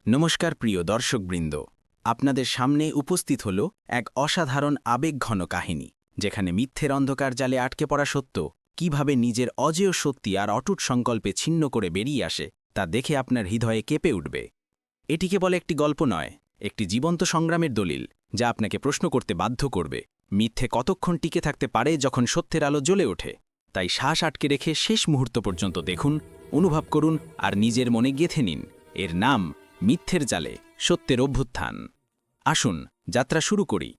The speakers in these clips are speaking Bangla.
নমস্কার প্রিয় দর্শকবৃন্দ, আপনাদের সামনে উপস্থিত হল এক অসাধারণ আবেগঘন কাহিনী, যেখানে মিথ্যের অন্ধকার জালে আটকে পড়া সত্য কিভাবে নিজের অজেয় সত্যি আর অটুট সংকল্পে ছিন্ন করে বেরিয়ে আসে তা দেখে আপনার হৃদয়ে কেঁপে উঠবে। এটি কেবল একটি গল্প নয়, একটি জীবন্ত সংগ্রামের দলিল, যা আপনাকে প্রশ্ন করতে বাধ্য করবে মিথ্যে কতক্ষণ টিকে থাকতে পারে যখন সত্যের আলো জ্বলে ওঠে। তাই শ্বাস আটকে রেখে শেষ মুহূর্ত পর্যন্ত দেখুন, অনুভব করুন আর নিজের মনে গেঁথে নিন। এর নাম মিথ্যের জালে সত্যের অভ্যুত্থান। আসুন যাত্রা শুরু করি।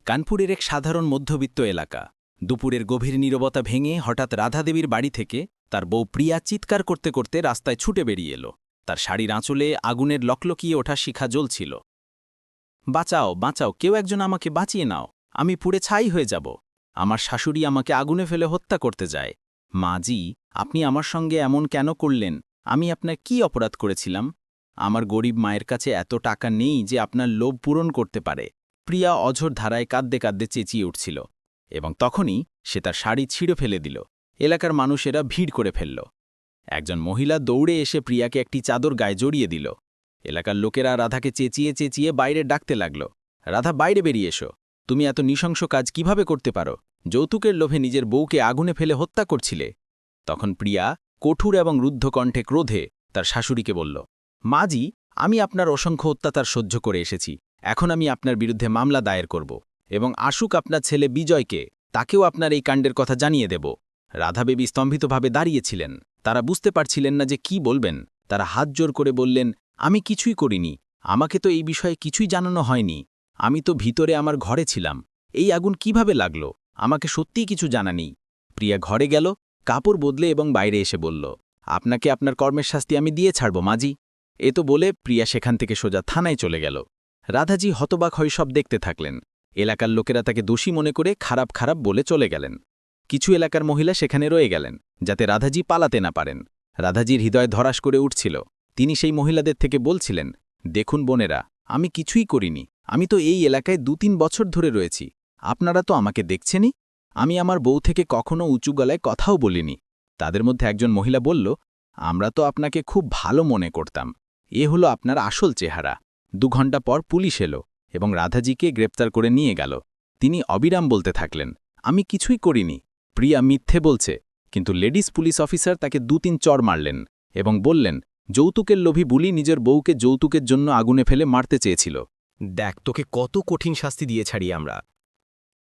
কানপুরের এক সাধারণ মধ্যবিত্ত এলাকা। দুপুরের গভীর নীরবতা ভেঙে হঠাৎ রাধা দেবীর বাড়ি থেকে তার বউ প্রিয়া চিৎকার করতে করতে রাস্তায় ছুটে বেরিয়ে এলো। তার শাড়ির আঁচলে আগুনের লকলকিয়ে ওঠা শিখা জ্বলছিল। বাঁচাও, বাঁচাও, কেউ একজন আমাকে বাঁচিয়ে নাও, আমি পুড়ে ছাই হয়ে যাব। আমার শাশুড়ি আমাকে আগুনে ফেলে হত্যা করতে যায়। মাজি, আপনি আমার সঙ্গে এমন কেন করলেন? আমি আপনার কি অপরাধ করেছিলাম? আমার গরিব মায়ের কাছে এত টাকা নেই যে আপনার লোভ পূরণ করতে পারে। প্রিয়া অঝোর ধারায় কাঁদতে কাঁদতে চেঁচিয়ে উঠছিল, এবং তখনই সে তার শাড়ি ছিঁড়ে ফেলে দিল। এলাকার মানুষেরা ভিড় করে ফেলল। একজন মহিলা দৌড়ে এসে প্রিয়াকে একটি চাদর গায়ে জড়িয়ে দিল। এলাকার লোকেরা রাধাকে চেঁচিয়ে চেঁচিয়ে বাইরে ডাকতে লাগল, রাধা, বাইরে বেরিয়ে এসো, তুমি এত নৃশংস কাজ কিভাবে করতে পারো? যৌতুকের লোভে নিজের বউকে আগুনে ফেলে হত্যা করছিলে। তখন প্রিয়া কঠোর এবং রুদ্ধ কণ্ঠে ক্রোধে তার শাশুড়িকে বলল, মাজি, আমি আপনার অসংখ্য অত্যাচার সহ্য করে এসেছি। এখন আমি আপনার বিরুদ্ধে মামলা দায়ের করব, এবং আসুক আপনার ছেলে বিজয়কে, তাকেও আপনার এই কাণ্ডের কথা জানিয়ে দেব। রাধা বেবী স্তম্ভিতভাবে দাঁড়িয়েছিলেন। তারা বুঝতে পারছিলেন না যে কি বলবেন। তারা হাত জোর করে বললেন, আমি কিছুই করিনি, আমাকে তো এই বিষয়ে কিছুই জানানো হয়নি। আমি তো ভিতরে আমার ঘরে ছিলাম। এই আগুন কিভাবে লাগলো? আমাকে সত্যিই কিছু জানা নেই। প্রিয়া ঘরে গেল, কাপড় বদলে এবং বাইরে এসে বলল, আপনাকে আপনার কর্মের শাস্তি আমি দিয়ে ছাড়ব মাজি। এ তো বলে প্রিয়া সেখান থেকে সোজা থানায় চলে গেল। রাধাজি হতবাক হয়ে সব দেখতে থাকলেন। এলাকার লোকেরা তাকে দোষী মনে করে খারাপ খারাপ বলে চলে গেলেন। কিছু এলাকার মহিলা সেখানে রয়ে গেলেন, যাতে রাধাজি পালাতে না পারেন। রাধাজির হৃদয় ধরাস করে উঠছিল। তিনি সেই মহিলাদের থেকে বলছিলেন, দেখুন বোনেরা, আমি কিছুই করিনি। আমি তো এই এলাকায় ২-৩ বছর ধরে রয়েছি। আপনারা তো আমাকে দেখছেনই। আমি আমার বউ থেকে কখনো উঁচু গলায় কথাও বলিনি। তাদের মধ্যে একজন মহিলা বলল, আমরা তো আপনাকে খুব ভালো মনে করতাম। এ হলো আপনার আসল চেহারা। ২ ঘণ্টা পর পুলিশ এলো এবং রাধাজিকে গ্রেপ্তার করে নিয়ে গেল। তিনি অবিরাম বলতে থাকলেন, আমি কিছুই করিনি। প্রিয়া মিথ্যে বলছে, কিন্তু লেডিস পুলিশ অফিসার তাকে ২-৩ চড় মারলেন এবং বললেন, যৌতুকের লোভী বুলি নিজের বউকে যৌতুকের জন্য আগুনে ফেলে মারতে চেয়েছিল। দেখ, তোকে কত কঠিন শাস্তি দিয়ে ছাড়ি আমরা।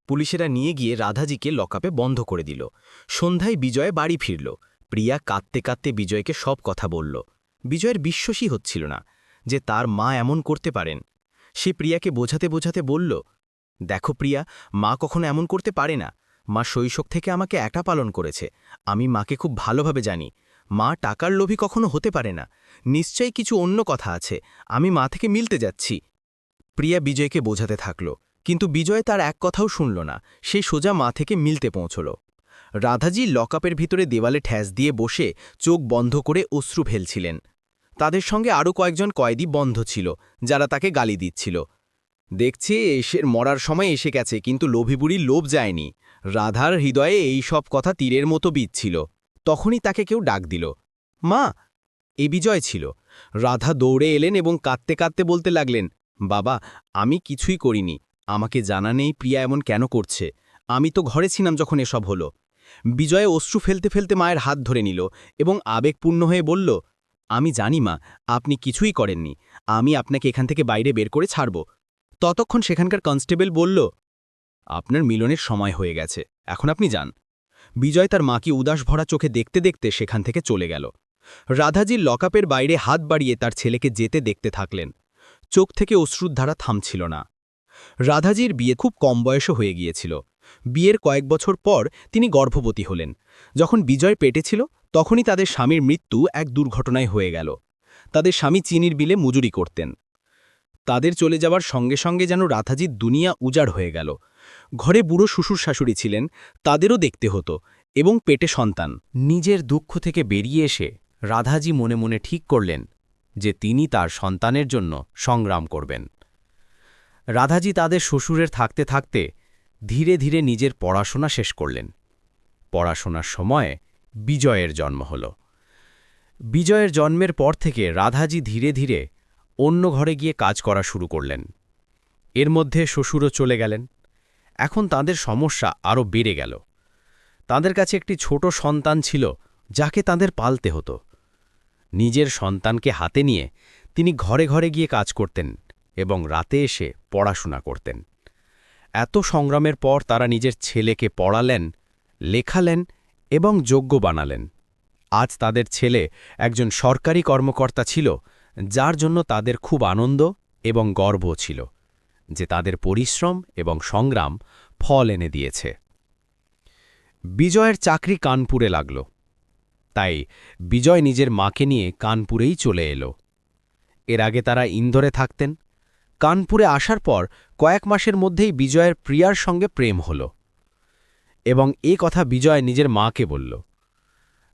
পুলিশেরা নিয়ে গিয়ে রাধাজিকে লকআপে বন্ধ করে দিল। সন্ধ্যায় বিজয় বাড়ি ফিরল। প্রিয়া কাঁদতে কাঁদতে বিজয়কে সব কথা বলল। বিজয়ের বিশ্বাসই হচ্ছিল না যে তার মা এমন করতে পারেন। সে প্রিয়াকে বোঝাতে বোঝাতে বলল, দেখো প্রিয়া, মা কখনো এমন করতে পারে না। মা শৈশব থেকে আমাকে একা পালন করেছে। আমি মাকে খুব ভালোভাবে জানি। মা টাকার লোভী কখনো হতে পারে না। নিশ্চয়ই কিছু অন্য কথা আছে। আমি মা থেকে মিলতে যাচ্ছি। প্রিয়া বিজয়কে বোঝাতে থাকল, কিন্তু বিজয় তার এক কথাও শুনল না। সে সোজা মা থেকে মিলতে পৌঁছল। রাধাজি লকআপের ভিতরে দেওয়ালে ঠ্যাস দিয়ে বসে চোখ বন্ধ করে অশ্রু ফেলছিলেন। তাদের সঙ্গে আরও কয়েকজন কয়েদি বন্ধ ছিল, যারা তাকে গালি দিচ্ছিল। দেখছে এসে মরার সময় এসে গেছে, কিন্তু লোভী বুড়ির লোভ যায়নি। রাধার হৃদয়ে এই সব কথা তীরের মতো বিঁধছিল। তখনই তাকে কেউ ডাক দিল, মা। এ বিজয় ছিল। রাধা দৌড়ে এলেন এবং কাঁদতে কাঁদতে বলতে লাগলেন, বাবা, আমি কিছুই করিনি। আমাকে জানা নেই প্রিয়া এমন কেন করছে। আমি তো ঘরে ছিলাম যখন এসব হলো। বিজয় অশ্রু ফেলতে ফেলতে মায়ের হাত ধরে নিল এবং আবেগপূর্ণ হয়ে বলল, আমি জানি মা, আপনি কিছুই করেননি। আমি আপনাকে এখান থেকে বাইরে বের করে ছাড়ব। ততক্ষণ সেখানকার কনস্টেবল বলল, আপনার মিলনের সময় হয়ে গেছে, এখন আপনি যান। বিজয় তার মাকে উদাস ভরা চোখে দেখতে দেখতে সেখান থেকে চলে গেল। রাধাজির লকআপের বাইরে হাত বাড়িয়ে তার ছেলেকে যেতে দেখতে থাকলেন। চোখ থেকে অশ্রুর ধারা থামছিল না। রাধাজির বিয়ে খুব কম বয়সে হয়ে গিয়েছিল। বিয়ের কয়েক বছর পর তিনি গর্ভবতী হলেন। যখন বিজয় পেটে ছিল, তখনই তাদের স্বামীর মৃত্যু এক দুর্ঘটনায় হয়ে গেল। তাদের স্বামী চিনির বিলে মজুরি করতেন। তাদের চলে যাওয়ার সঙ্গে সঙ্গে যেন রাধাজির দুনিয়া উজাড় হয়ে গেল। ঘরে বুড়ো শ্বশুর শাশুড়ি ছিলেন, তাদেরও দেখতে হতো, এবং পেটে সন্তান। নিজের দুঃখ থেকে বেরিয়ে এসে রাধাজি মনে মনে ঠিক করলেন যে তিনি তার সন্তানের জন্য সংগ্রাম করবেন। রাধাজি তাদের শ্বশুরের থাকতে থাকতে ধীরে ধীরে নিজের পড়াশোনা শেষ করলেন। পড়াশোনার সময়ে বিজয়ের জন্ম হল। বিজয়ের জন্মের পর থেকে রাধাজি ধীরে ধীরে অন্য ঘরে গিয়ে কাজ করা শুরু করলেন। এর মধ্যে শ্বশুরও চলে গেলেন। এখন তাদের সমস্যা আরও বেড়ে গেল। তাদের কাছে একটি ছোট সন্তান ছিল যাকে তাদের পালতে হতো। নিজের সন্তানকে হাতে নিয়ে তিনি ঘরে ঘরে গিয়ে কাজ করতেন এবং রাতে এসে পড়াশোনা করতেন। এত সংগ্রামের পর তারা নিজের ছেলেকে পড়ালেন, লেখালেন এবং যোগ্য বানালেন। আজ তাদের ছেলে একজন সরকারি কর্মকর্তা ছিল, যার জন্য তাদের খুব আনন্দ এবং গর্ব ছিল যে তাদের পরিশ্রম এবং সংগ্রাম ফল এনে দিয়েছে। বিজয়ের চাকরি কানপুরে লাগল। তাই বিজয় নিজের মাকে নিয়ে কানপুরেই চলে এলো। এর আগে তারা ইন্দোরে থাকতেন। কানপুরে আসার পর কয়েক মাসের মধ্যেই বিজয়ের প্রিয়ার সঙ্গে প্রেম হল এবং এ কথা বিজয় নিজের মাকে বলল।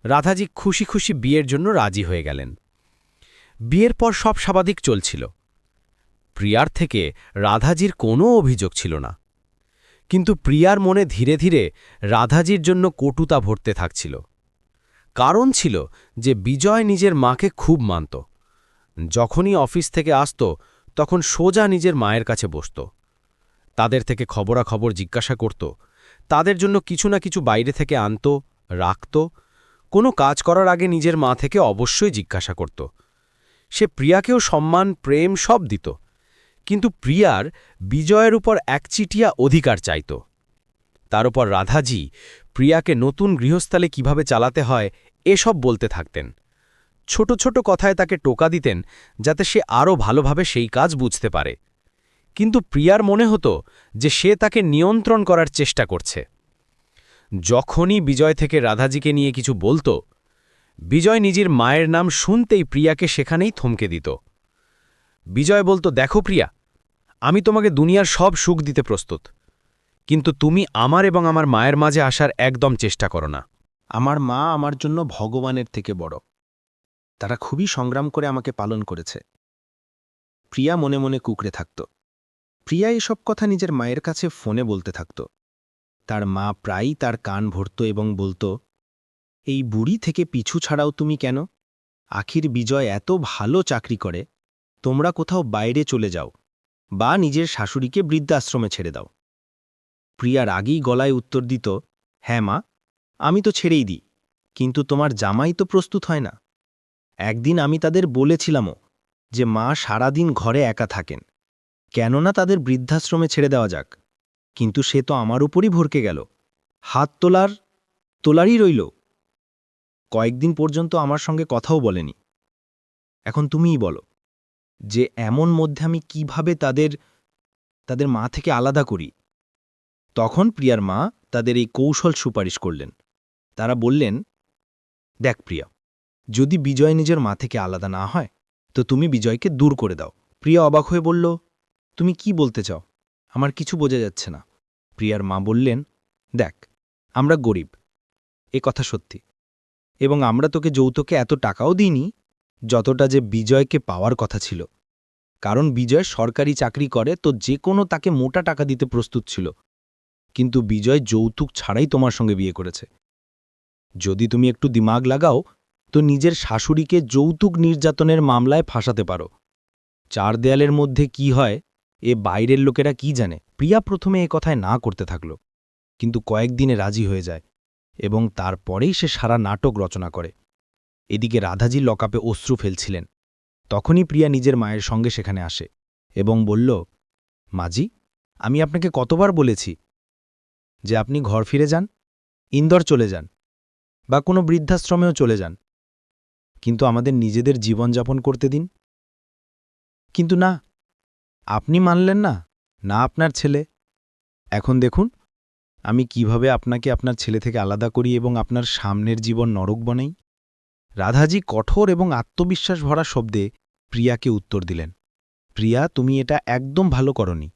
রাধাজি খুশি খুশি বিয়ের জন্য রাজি হয়ে গেলেন। বিয়ের পর সব স্বাভাবিক চলছিল। প্রিয়ার থেকে রাধাজির কোনো অভিযোগ ছিল না। কিন্তু প্রিয়ার মনে ধীরে ধীরে রাধাজির জন্য কটুতা ভরতে থাকছিল। কারণ ছিল যে বিজয় নিজের মাকে খুব মানত। যখনই অফিস থেকে আসত তখন সোজা নিজের মায়ের কাছে বসত। তাদের থেকে খবরাখবর জিজ্ঞাসা করত, তাদের জন্য কিছু না কিছু বাইরে থেকে আনত, রাখত। কোনো কাজ করার আগে নিজের মা থেকে অবশ্যই জিজ্ঞাসা করত। সে প্রিয়াকেও সম্মান, প্রেম সব দিত। কিন্তু প্রিয়ার বিজয়ের উপর একচিটিয়া অধিকার চাইত। তার উপর রাধাজি প্রিয়াকে নতুন গৃহস্থালে কিভাবে চালাতে হয় এসব বলতে থাকতেন। ছোট ছোট কথায় তাকে টোকা দিতেন যাতে সে আরও ভালোভাবে সেই কাজ বুঝতে পারে। কিন্তু প্রিয়ার মনে হতো যে সে তাকে নিয়ন্ত্রণ করার চেষ্টা করছে। যখনই বিজয় থেকে রাধাজিকে নিয়ে কিছু বলতো, বিজয় নিজের মায়ের নাম শুনতেই প্রিয়াকে সেখানেই থমকে দিত। বিজয় বলতো, দেখো প্রিয়া, আমি তোমাকে দুনিয়ার সব সুখ দিতে প্রস্তুত, কিন্তু তুমি আমার এবং আমার মায়ের মাঝে আসার একদম চেষ্টা করো না। আমার মা আমার জন্য ভগবানের থেকে বড়। তারা খুবই সংগ্রাম করে আমাকে পালন করেছে। প্রিয়া মনে মনে কুকড়ে থাকত। প্রিয়া এসব কথা নিজের মায়ের কাছে ফোনে বলতে থাকত। তার মা প্রায়ই তার কান ভরত এবং বলত, এই বুড়ি থেকে পিছু ছাড়াও তুমি কেন? আখির বিজয় এত ভালো চাকরি করে, তোমরা কোথাও বাইরে চলে যাও বা নিজের শাশুড়িকে বৃদ্ধাশ্রমে ছেড়ে দাও। প্রিয়ার আগেই গলায় উত্তর দিত, হ্যাঁ মা, আমি তো ছেড়েই দিই, কিন্তু তোমার জামাই তো প্রস্তুত হয় না। একদিন আমি তাদের বলেছিলামও যে মা সারাদিন ঘরে একা থাকেন, কেননা তাদের বৃদ্ধাশ্রমে ছেড়ে দেওয়া যাক, কিন্তু সে তো আমার উপরই ভরকে গেল, হাত তোলারই রইল। কয়েকদিন পর্যন্ত আমার সঙ্গে কথাও বলেনি। এখন তুমিই বলো যে এমন মধ্যে আমি কিভাবে তাদের মা থেকে আলাদা করি। তখন প্রিয়ার মা তাদের এই কৌশল সুপারিশ করলেন। তারা বললেন, দেখ প্রিয়া, যদি বিজয় নিজের মা থেকে আলাদা না হয় তো তুমি বিজয়কে দূর করে দাও। প্রিয়া অবাক হয়ে বলল, তুমি কি বলতে চাও? আমার কিছু বোঝা যাচ্ছে না। প্রিয়ার মা বললেন, দেখ, আমরা গরিব, এ কথা সত্যি, এবং আমরা তোকে যৌতুকে এত টাকাও দিইনি যতটা যে বিজয়কে পাওয়ার কথা ছিল। কারণ বিজয় সরকারি চাকরি করে, তো যে কোনো তাকে মোটা টাকা দিতে প্রস্তুত ছিল। কিন্তু বিজয় যৌতুক ছাড়াই তোমার সঙ্গে বিয়ে করেছে। যদি তুমি একটু দিমাগ লাগাও তো নিজের শাশুড়িকে যৌতুক নির্যাতনের মামলায় ফাঁসাতে পারো। চার দেয়ালের মধ্যে কি হয় এ বাইরের লোকেরা কি জানে? প্রিয়া প্রথমে এ কথায় না করতে থাকল, কিন্তু কয়েকদিনে রাজি হয়ে যায় এবং তারপরেই সে সারা নাটক রচনা করে। এদিকে রাধাজি লকআপে অশ্রু ফেলছিলেন। তখনই প্রিয়া নিজের মায়ের সঙ্গে সেখানে আসে এবং বলল, মাজি, আমি আপনাকে কতবার বলেছি যে আপনি ঘর ফিরে যান, ইন্দোর চলে যান বা কোনো বৃদ্ধাশ্রমেও চলে যান, কিন্তু আমাদের নিজেদের জীবনযাপন করতে দিন। কিন্তু না, আপনি মানলেন না, না আপনার ছেলে। এখন দেখুন আমি কিভাবে আপনাকে আপনার ছেলে থেকে আলাদা করি এবং আপনার সামনের জীবন নরক বানাই। রাধাজি কঠোর এবং আত্মবিশ্বাস ভরা শব্দে প্রিয়াকে উত্তর দিলেন, প্রিয়া, তুমি এটা একদম ভালো করনি।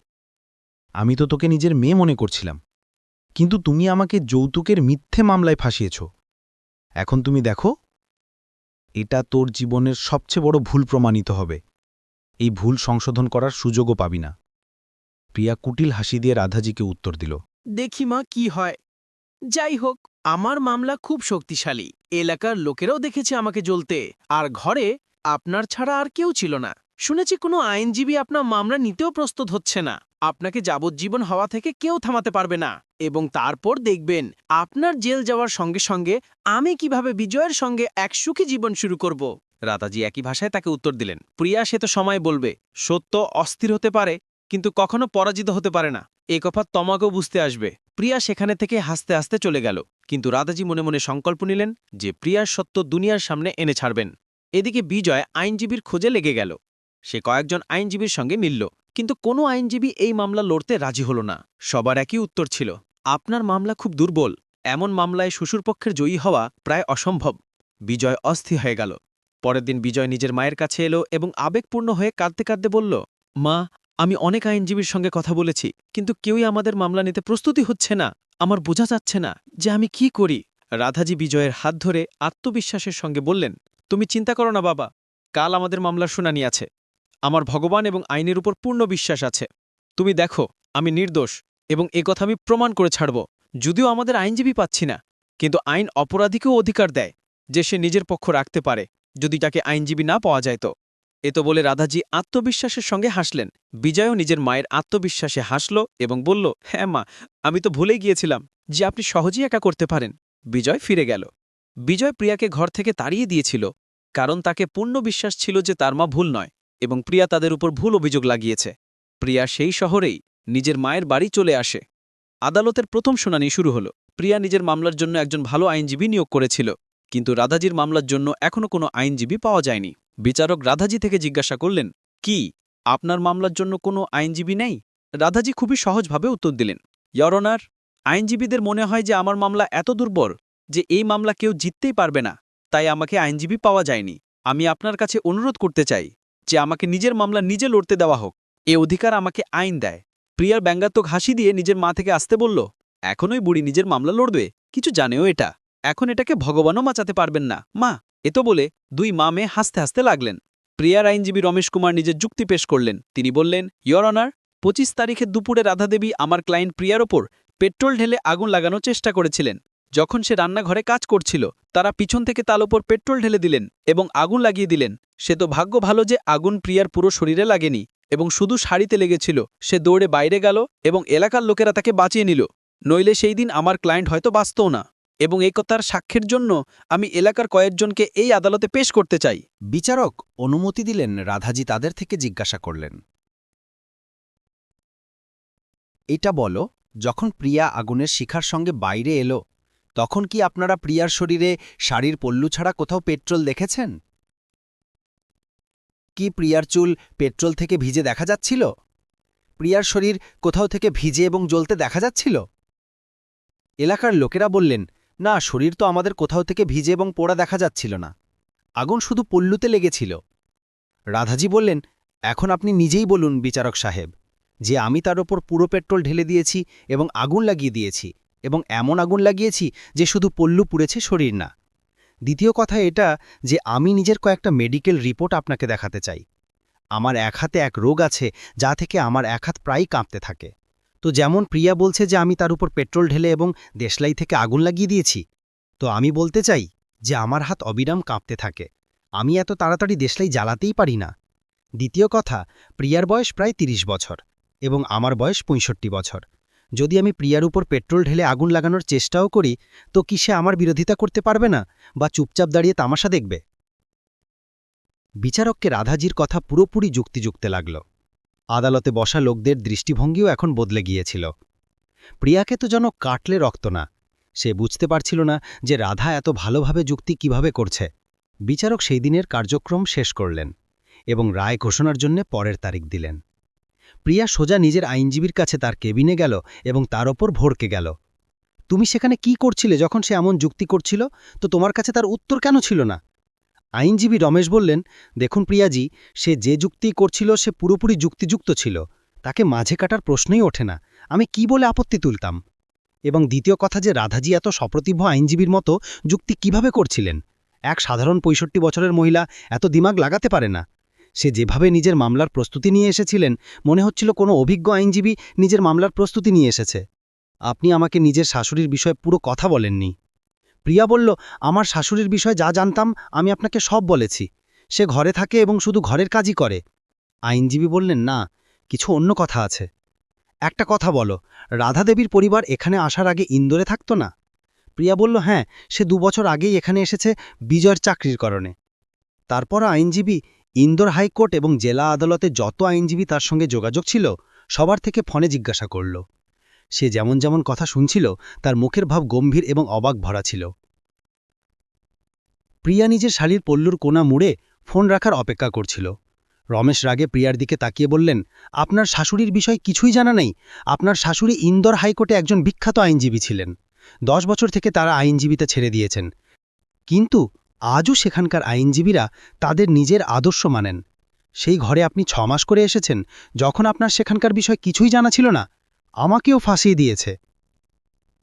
আমি তো তোকে নিজের মেয়ে মনে করছিলাম, কিন্তু তুমি আমাকে যৌতুকের মিথ্যে মামলায় ফাঁসিয়েছ। এখন তুমি দেখো, এটা তোর জীবনের সবচেয়ে বড় ভুল প্রমাণিত হবে। এই ভুল সংশোধন করার সুযোগও পাবি না। প্রিয়া কুটিল হাসি দিয়ে রাধাজিকে উত্তর দিল, দেখি মা কি হয়। যাই হোক, আমার মামলা খুব শক্তিশালী। এলাকার লোকেরাও দেখেছে আমাকে জ্বলতে, আর ঘরে আপনার ছাড়া আর কেউ ছিল না। শুনেছি কোনো আইনজীবী আপনার মামলা নিতেও প্রস্তুত হচ্ছে না। আপনাকে যাবজ্জীবন হওয়া থেকে কেউ থামাতে পারবে না, এবং তারপর দেখবেন আপনার জেল যাওয়ার সঙ্গে সঙ্গে আমি কিভাবে বিজয়ের সঙ্গে এক সুখী জীবন শুরু করব। রাধাজি একই ভাষায় তাকে উত্তর দিলেন, প্রিয়া, সে তো সময় বলবে। সত্য অস্থির হতে পারে, কিন্তু কখনো পরাজিত হতে পারে না। এ কথা তোমাকেও বুঝতে আসবে। প্রিয়া সেখানে থেকে হাসতে হাসতে চলে গেল, কিন্তু রাধাজি মনে মনে সংকল্প নিলেন যে প্রিয়ার সত্য দুনিয়ার সামনে এনে ছাড়বেন। এদিকে বিজয় আইনজীবীর খোঁজে লেগে গেল। সে কয়েকজন আইনজীবীর সঙ্গে মিলল, কিন্তু কোনো আইনজীবী এই মামলা লড়তে রাজি হল না। সবার একই উত্তর ছিল, আপনার মামলা খুব দুর্বল। এমন মামলায় শ্বশুরপক্ষের জয়ী হওয়া প্রায় অসম্ভব। বিজয় অস্থির হয়ে গেল। পরের দিন বিজয় নিজের মায়ের কাছে এলো এবং আবেগপূর্ণ হয়ে কাঁদতে কাঁদতে বলল, মা, আমি অনেক আইনজীবীর সঙ্গে কথা বলেছি, কিন্তু কেউই আমাদের মামলা নিতে প্রস্তুতি হচ্ছে না। আমার বোঝা যাচ্ছে না যে আমি কি করি। রাধাজি বিজয়ের হাত ধরে আত্মবিশ্বাসের সঙ্গে বললেন, তুমি চিন্তা করো না বাবা, কাল আমাদের মামলার শুনানি আছে। আমার ভগবান এবং আইনের উপর পূর্ণ বিশ্বাস আছে। তুমি দেখো, আমি নির্দোষ, এবং এ কথা আমি প্রমাণ করে ছাড়ব। যদিও আমাদের আইনজীবী পাচ্ছি না, কিন্তু আইন অপরাধীকেও অধিকার দেয় যে সে নিজের পক্ষ রাখতে পারে, যদি তাকে আইনজীবী না পাওয়া যায় তো। এত বলে রাধাজি আত্মবিশ্বাসের সঙ্গে হাসলেন। বিজয়ও নিজের মায়ের আত্মবিশ্বাসে হাসল এবং বলল, হ্যাঁ মা, আমি তো ভুলেই গিয়েছিলাম যে আপনি সহজেই একা করতে পারেন। বিজয় ফিরে গেল। বিজয় প্রিয়াকে ঘর থেকে তাড়িয়ে দিয়েছিল, কারণ তাকে পূর্ণ বিশ্বাস ছিল যে তার মা ভুল নয়, এবং প্রিয়া তাদের উপর ভুল অভিযোগ লাগিয়েছে। প্রিয়া সেই শহরেই নিজের মায়ের বাড়ি চলে আসে। আদালতের প্রথম শুনানি শুরু হল। প্রিয়া নিজের মামলার জন্য একজন ভালো আইনজীবী নিয়োগ করেছিল, কিন্তু রাধাজির মামলার জন্য এখনও কোনো আইনজীবী পাওয়া যায়নি। বিচারক রাধাজি থেকে জিজ্ঞাসা করলেন, কি আপনার মামলার জন্য কোনো আইনজীবী নেই? রাধাজি খুবই সহজভাবে উত্তর দিলেন, ইয়র অনার, আইনজীবীদের মনে হয় যে আমার মামলা এত দুর্বল যে এই মামলা কেউ জিততেই পারবে না, তাই আমাকে আইনজীবী পাওয়া যায়নি। আমি আপনার কাছে অনুরোধ করতে চাই যে আমাকে নিজের মামলা নিজে লড়তে দেওয়া হোক। এ অধিকার আমাকে আইন দেয়। প্রিয়ার ব্যঙ্গাত্মক হাসি দিয়ে নিজের মা থেকে আসতে বলল, এখনই বুড়ি নিজের মামলা লড়বে, কিছু জানেও এটা। এখন এটাকে ভগবানও বাঁচাতে পারবেন না মা। এত বলে দুই মা মেয়ে হাসতে হাসতে লাগলেন। প্রিয়ার আইনজীবী রমেশ কুমার নিজের যুক্তি পেশ করলেন। তিনি বললেন, ইয়র অনার, 25 তারিখে দুপুরে রাধাদেবী আমার ক্লায়েন্ট প্রিয়ার ওপর পেট্রোল ঢেলে আগুন লাগানোর চেষ্টা করেছিলেন। যখন সে রান্নাঘরে কাজ করছিল, তারা পিছন থেকে তার ওপর পেট্রোল ঢেলে দিলেন এবং আগুন লাগিয়ে দিলেন। সে তো ভাগ্য ভালো যে আগুন প্রিয়ার পুরো শরীরে লাগেনি এবং শুধু শাড়িতে লেগেছিল। সে দৌড়ে বাইরে গেল এবং এলাকার লোকেরা তাকে বাঁচিয়ে নিল, নইলে সেই দিন আমার ক্লায়েন্ট হয়তো বাঁচতও না। এবং এই কথার সাক্ষ্যের জন্য আমি এলাকার কয়েকজনকে এই আদালতে পেশ করতে চাই। বিচারক অনুমতি দিলেন। রাধাজি তাদের থেকে জিজ্ঞাসা করলেন, এটা বলো, যখন প্রিয়া আগুনের শিখার সঙ্গে বাইরে এলো, তখন কি আপনারা প্রিয়ার শরীরে শাড়ির পল্লু ছাড়া কোথাও পেট্রোল দেখেছেন? কি প্রিয়ার চুল পেট্রোল থেকে ভিজে দেখা যাচ্ছিল? প্রিয়ার শরীর কোথাও থেকে ভিজে এবং জ্বলতে দেখা যাচ্ছিল? এলাকার লোকেরা বললেন, না, শরীর তো আমাদের কোথাও থেকে ভিজে এবং পোড়া দেখা যাচ্ছিল না, আগুন শুধু পল্লুতে লেগেছিল। রাধাজি বললেন, এখন আপনি নিজেই বলুন বিচারক সাহেব, যে আমি তার ওপর পুরো পেট্রোল ঢেলে দিয়েছি এবং আগুন লাগিয়ে দিয়েছি, এবং এমন আগুন লাগিয়েছি যে শুধু পল্লু পুড়েছে, শরীর না। দ্বিতীয় কথা এটা যে আমি নিজের কয়েকটা মেডিকেল রিপোর্ট আপনাকে দেখাতে চাই। আমার এক হাতে এক রোগ আছে যা থেকে আমার এক হাত প্রায়ই কাঁপতে থাকে। তো যেমন প্রিয়া বলছে যে আমি তার উপর পেট্রোল ঢেলে এবং দেশলাই থেকে আগুন লাগিয়ে দিয়েছি, তো আমি বলতে চাই যে আমার হাত অবিরাম কাঁপতে থাকে। আমি এত তাড়াতাড়ি দেশলাই জ্বালাতেই পারি না। দ্বিতীয় কথা, প্রিয়ার বয়স প্রায় 30 বছর এবং আমার বয়স 65 বছর। যদি আমি প্রিয়ার উপর পেট্রোল ঢেলে আগুন লাগানোর চেষ্টাও করি, তো কি সে আমার বিরোধিতা করতে পারবে না বা চুপচাপ দাঁড়িয়ে তামাশা দেখবে? বিচারককে রাধাজির কথা পুরোপুরি যুক্তিযুক্ত লাগল। আদালতে বসা লোকদের দৃষ্টিভঙ্গিও এখন বদলে গিয়েছিল। প্রিয়াকে তো যেন কাটলে রক্ত না। সে বুঝতে পারছিল না যে রাধা এত ভালোভাবে যুক্তি কিভাবে করছে। বিচারক সেই দিনের কার্যক্রম শেষ করলেন এবং রায় ঘোষণার জন্য পরের তারিখ দিলেন। প্রিয়া সোজা নিজের আইনজীবীর কাছে তার কেবিনে গেল এবং তার ওপর ভড়কে গেল। তুমি সেখানে কি করছিলে যখন সে এমন যুক্তি করছিল? তো তোমার কাছে তার উত্তর কেন ছিল না? আইনজীবী রমেশ বললেন, দেখুন প্রিয়াজি, সে যে যুক্তি করছিল সে পুরোপুরি যুক্তিযুক্ত ছিল, তাকে মাঝে কাটার প্রশ্নই ওঠে না। আমি কি বলে আপত্তি তুলতাম? এবং দ্বিতীয় কথা যে রাধাজি এত সপ্রতিভ আইনজীবীর মতো যুক্তি কিভাবে করছিলেন? এক সাধারণ 65 বছরের মহিলা এত দিমাগ লাগাতে পারে না। সে যেভাবে নিজের মামলার প্রস্তুতি নিয়ে এসেছিলেন, মনে হচ্ছিল কোনো অভিজ্ঞ আইনজীবী নিজের মামলার প্রস্তুতি নিয়ে এসেছে। আপনি আমাকে নিজের শাশুড়ির বিষয়ে পুরো কথা বলেননি। প্রিয়া বলল, আমার শাশুড়ির বিষয়ে যা জানতাম আমি আপনাকে সব বলেছি। সে ঘরে থাকে এবং শুধু ঘরের কাজই করে। আইনজীবী বললেন, না, কিছু অন্য কথা আছে। একটা কথা বলো, রাধা দেবীর পরিবার এখানে আসার আগে ইন্দোরে থাকতো না? প্রিয়া বলল, হ্যাঁ, সে 2 বছর আগেই এখানে এসেছে বিজয়ের চাকরির কারণে। তারপর আইনজীবী ইন্দোর হাইকোর্ট এবং জেলা আদালতে যত আইনজীবী তার সঙ্গে যোগাযোগ ছিল সবার থেকে ফোনে জিজ্ঞাসা করল। সে যেমন যেমন কথা শুনছিল তার মুখের ভাব গম্ভীর এবং অবাক ভরা ছিল। প্রিয়া নিজের শাড়ির পল্লুর কোণা মুড়ে ফোন রাখার অপেক্ষা করছিল। রমেশ রাগে প্রিয়ার দিকে তাকিয়ে বললেন, আপনার শাশুড়ির বিষয় কিছুই জানা নেই? আপনার শাশুড়ি ইন্দোর হাইকোর্টে একজন বিখ্যাত আইনজীবী ছিলেন। 10 বছর থেকে তারা আইনজীবীতে ছেড়ে দিয়েছেন, কিন্তু আজও সেখানকার আইনজীবীরা তাদের নিজের আদর্শ মানেন। সেই ঘরে আপনি 6 মাস করে এসেছেন, যখন আপনার সেখানকার বিষয় কিছুই জানা ছিল না। আমাকেও ফাঁসিয়ে দিয়েছে।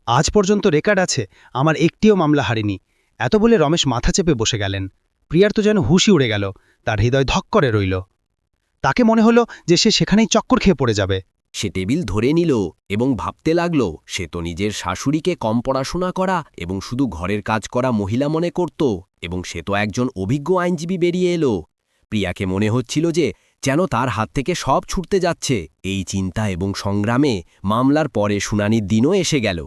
আজ পর্যন্ত রেকর্ড আছে, আমার একটিও মামলা হারেনি। এত বলে রমেশ মাথা চেপে বসে গেলেন। প্রিয়ার তো যেন হুঁশি উড়ে গেল, তার হৃদয় ধক করে রইল। তাকে মনে হলো যে সে সেখানেই চক্কর খেয়ে পড়ে যাবে। সে টেবিল ধরে নিল এবং ভাবতে লাগল, সে তো নিজের শাশুড়িকে কম পড়াশোনা করা এবং শুধু ঘরের কাজ করা মহিলা মনে করত, এবং সে তো একজন অভিজ্ঞ আইনজীবী বেরিয়ে এলো। প্রিয়াকে মনে হচ্ছিল যে যেন তার হাত থেকে সব ছুটতে যাচ্ছে। এই চিন্তা এবং সংগ্রামে মামলার পরে শুনানির দিনও এসে গেল।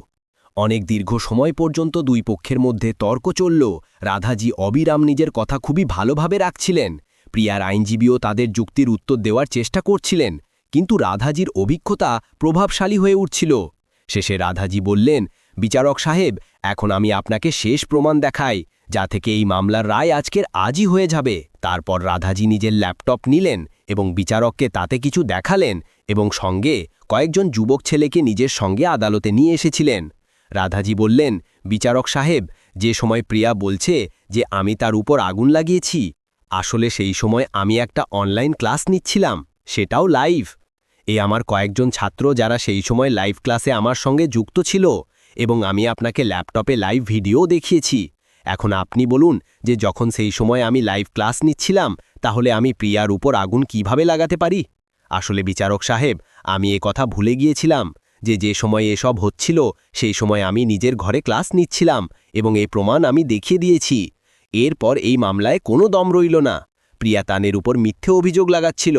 অনেক দীর্ঘ সময় পর্যন্ত দুই পক্ষের মধ্যে তর্ক চলল। রাধাজি অবিরাম নিজের কথা খুবই ভালোভাবে রাখছিলেন। প্রিয়ার আইনজীবীও তাদের যুক্তির উত্তর দেওয়ার চেষ্টা করছিলেন, কিন্তু রাধাজির অভিজ্ঞতা প্রভাবশালী হয়ে উঠছিল। শেষে রাধাজি বললেন, বিচারক সাহেব, এখন আমি আপনাকে শেষ প্রমাণ দেখাই, যা থেকে এই মামলার রায় আজকের আজই হয়ে যাবে। তারপর রাধাজি নিজের ল্যাপটপ নিলেন এবং বিচারককে তাতে কিছু দেখালেন এবং সঙ্গে কয়েকজন যুবক ছেলেকে নিজের সঙ্গে আদালতে নিয়ে এসেছিলেন। রাধাজি বললেন, বিচারক সাহেব, যে সময় প্রিয়া বলছে যে আমি তার উপর আগুন লাগিয়েছি, আসলে সেই সময় আমি একটা অনলাইন ক্লাস নিচ্ছিলাম, সেটাও লাইভ। আমার কয়েকজন ছাত্র যারা সেই সময় লাইভ ক্লাসে আমার সঙ্গে যুক্ত ছিল, এবং আমি আপনাকে ল্যাপটপে লাইভ ভিডিও দেখিয়েছি। এখন আপনি বলুন যে যখন সেই সময় আমি লাইভ ক্লাস নিচ্ছিলাম, তাহলে আমি প্রিয়ার উপর আগুন কিভাবে লাগাতে পারি? আসলে বিচারক সাহেব, আমি কথা ভুলে গিয়েছিলাম যে সময় এসব হচ্ছিল সেই সময় আমি নিজের ঘরে ক্লাস নিচ্ছিলাম, এবং এই প্রমাণ আমি দেখিয়ে দিয়েছি। এরপর এই মামলায় কোনো দম রইল না। প্রিয়া তানের উপর মিথ্যে অভিযোগ লাগাচ্ছিল।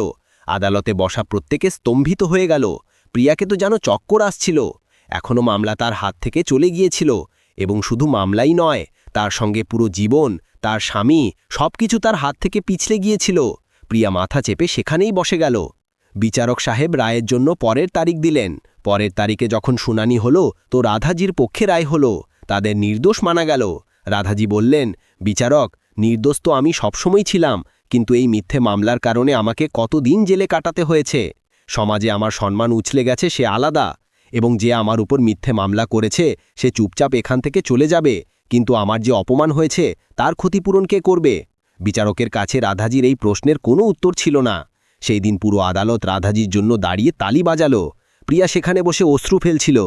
আদালতে বসা প্রত্যেকে স্তম্ভিত হয়ে গেল। প্রিয়াকে তো যেন চক্কর আসছিল। এখনও মামলা তার হাত থেকে চলে গিয়েছিল, এবং শুধু মামলাই নয়, তার সঙ্গে পুরো জীবন, তার স্বামী, সবকিছু তার হাত থেকে পিছলে গিয়েছিল। প্রিয়া মাথা চেপে সেখানেই বসে গেল। বিচারক সাহেব রায়ের জন্য পরের তারিখ দিলেন। পরের তারিখে যখন শুনানি হলো, তো রাধাজির পক্ষে রায় হলো। তাদের নির্দোষ মানা গেল। রাধাজি বললেন, বিচারক, নির্দোষ তো আমি সবসময় ছিলাম, কিন্তু এই মিথ্যে মামলার কারণে আমাকে কতদিন জেলে কাটাতে হয়েছে। সমাজে আমার সম্মান উছলে গেছে, সে আলাদা, এবং যে আমার উপর মিথ্যে মামলা করেছে সে চুপচাপ এখান থেকে চলে যাবে, কিন্তু আমার যে অপমান হয়েছে তার ক্ষতিপূরণ কে করবে? বিচারকের কাছে রাধাজির এই প্রশ্নের কোনো উত্তর ছিল না। সেই দিন পুরো আদালত রাধাজির জন্য দাঁড়িয়ে তালি বাজালো। প্রিয়া সেখানে বসে অশ্রু ফেলছিল।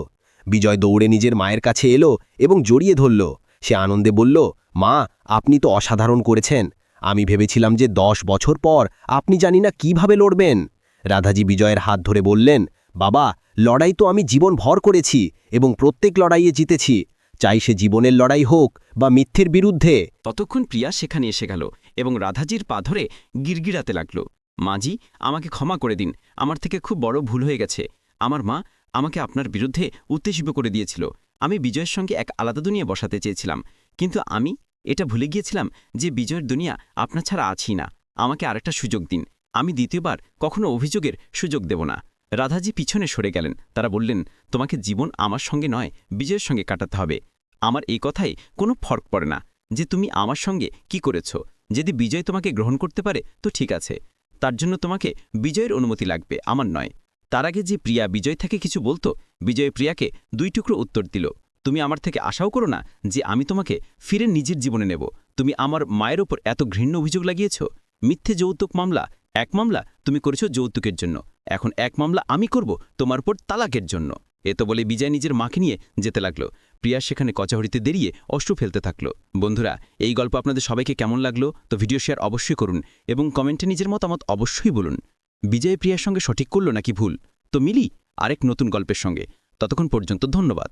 বিজয় দৌড়ে নিজের মায়ের কাছে এলো এবং জড়িয়ে ধরল। সে আনন্দে বলল, মা, আপনি তো অসাধারণ করেছেন। আমি ভেবেছিলাম যে 10 বছর পর আপনি জানি না কিভাবে লড়বেন। রাধাজি বিজয়ের হাত ধরে বললেন, বাবা, লড়াই তো আমি জীবন ভর করেছি এবং প্রত্যেক লড়াইয়ে জিতেছি। চাই সে জীবনের লড়াই হোক বা মিথ্যের বিরুদ্ধে। ততক্ষণ প্রিয়া সেখানে এসে গেল এবং রাধাজির পা ধরে গিরগিরাতে লাগল, মাজি, আমাকে ক্ষমা করে দিন, আমার থেকে খুব বড় ভুল হয়ে গেছে। আমার মা আমাকে আপনার বিরুদ্ধে উত্তেজিত করে দিয়েছিল। আমি বিজয়ের সঙ্গে এক আলাদা দুনিয়া বসাতে চেয়েছিলাম, কিন্তু আমি এটা ভুলে গিয়েছিলাম যে বিজয়ের দুনিয়া আপনার ছাড়া আছি না। আমাকে আরেকটা সুযোগ দিন, আমি দ্বিতীয়বার কখনো অভিযোগের সুযোগ দেব না। রাধাজি পিছনে সরে গেলেন। তারা বললেন, তোমাকে জীবন আমার সঙ্গে নয়, বিজয়ের সঙ্গে কাটাতে হবে। আমার এই কথাই কোনো ফরক পড়ে না যে তুমি আমার সঙ্গে কি করেছ। যদি বিজয় তোমাকে গ্রহণ করতে পারে তো ঠিক আছে, তার জন্য তোমাকে বিজয়ের অনুমতি লাগবে, আমার নয়। তার আগে যে প্রিয়া বিজয় থেকে কিছু বলতো, বিজয় প্রিয়াকে 2 টুকরো উত্তর দিল। তুমি আমার থেকে আশাও করো না যে আমি তোমাকে ফিরে নিজের জীবনে নেব। তুমি আমার মায়ের ওপর এত ঘৃণ্য অভিযোগ লাগিয়েছ। মিথ্যে যৌতুক মামলা, এক মামলা তুমি করেছ যৌতুকের জন্য, এখন এক মামলা আমি করব তোমার উপর তালাকের জন্য। এত বলে বিজয় নিজের মাকে নিয়ে যেতে লাগলো। প্রিয়া সেখানে কচাহরিতে দেরিয়ে অশ্রু ফেলতে থাকলো। বন্ধুরা, এই গল্প আপনাদের সবাইকে কেমন লাগলো তো ভিডিও শেয়ার অবশ্যই করুন এবং কমেন্টে নিজের মতামত অবশ্যই বলুন। বিজয় প্রিয়ার সঙ্গে সঠিক করল নাকি ভুল? তো মিলি আরেক নতুন গল্পের সঙ্গে। ততক্ষণ পর্যন্ত ধন্যবাদ।